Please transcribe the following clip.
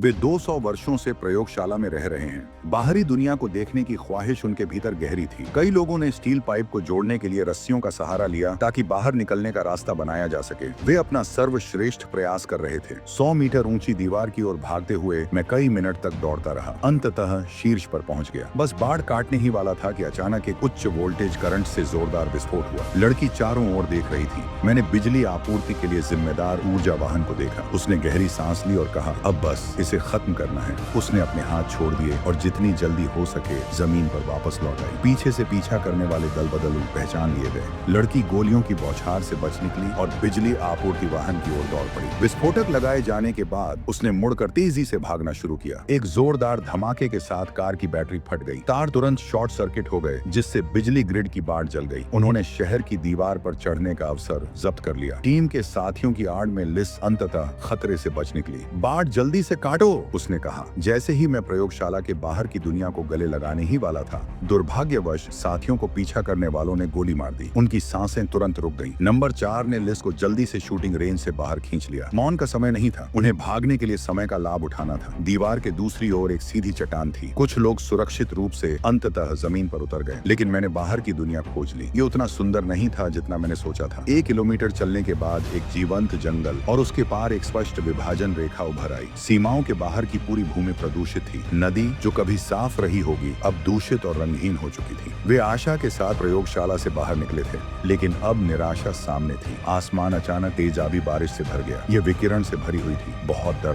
वे 200 वर्षों से प्रयोगशाला में रह रहे हैं। बाहरी दुनिया को देखने की ख्वाहिश उनके भीतर गहरी थी। कई लोगों ने स्टील पाइप को जोड़ने के लिए रस्सियों का सहारा लिया ताकि बाहर निकलने का रास्ता बनाया जा सके। वे अपना सर्वश्रेष्ठ प्रयास कर रहे थे। 100 मीटर ऊंची दीवार की ओर भागते हुए मैं कई मिनट तक दौड़ता रहा। अंततः शीर्ष पर पहुंच गया। बस बाढ़ काटने ही वाला था कि अचानक एक उच्च वोल्टेज करंट से जोरदार विस्फोट हुआ। लड़की चारों ओर देख रही थी। मैंने बिजली आपूर्ति के लिए जिम्मेदार ऊर्जा वाहन को देखा। उसने गहरी सांस ली और कहा, अब बस इसे खत्म करना है। उसने अपने हाथ छोड़ दिए और जितनी जल्दी हो सके जमीन पर वापस लौट आई। पीछे से पीछा करने वाले दल बदलू पहचान लिए गए। लड़की गोलियों की बौछार से बच निकली और बिजली आपूर्ति वाहन की ओर दौड़ पड़ी। विस्फोटक लगाए जाने के बाद उसने मुड़कर तेजी से भागना शुरू किया। एक जोरदार धमाके के साथ कार की बैटरी फट गई। तार तुरंत शॉर्ट सर्किट हो गए, जिससे बिजली ग्रिड की बाट जल गई। उन्होंने शहर की दीवार पर चढ़ने का अवसर जब्त कर लिया। टीम के साथियों की आड़ में लिस अंततः खतरे से बच निकली। बाट जल्दी से काटो, उसने कहा। जैसे ही मैं प्रयोगशाला के बाहर की दुनिया को गले लगाने ही वाला था, दुर्भाग्यवश साथियों को पीछा करने वालों ने गोली मार दी। उनकी सांसें तुरंत रुक गईं। नंबर 4 ने लिस को जल्दी से शूटिंग रेंज से बाहर खींच लिया। मौन का समय नहीं था। उन्हें भागने के लिए समय का लाभ उठाना था। दीवार के दूसरी ओर एक सीधी चट्टान थी। कुछ लोग सुरक्षित रूप से अंततः जमीन पर उतर गए, लेकिन मैंने बाहर की दुनिया खोज ली। ये उतना सुंदर नहीं था जितना मैंने सोचा था। 1 किलोमीटर चलने के बाद एक जीवंत जंगल और उसके पार एक स्पष्ट विभाजन रेखा उभर आई। सीमाओं के बाहर की पूरी भूमि प्रदूषित थी। नदी जो कभी साफ रही होगी अब दूषित और रंगहीन हो चुकी थी। वे आशा के साथ प्रयोगशाला से बाहर निकले थे, लेकिन अब निराशा सामने थी। आसमान अचानक तेजाबी बारिश से भर गया। ये विकिरण से भरी हुई थी। बहुत दर्द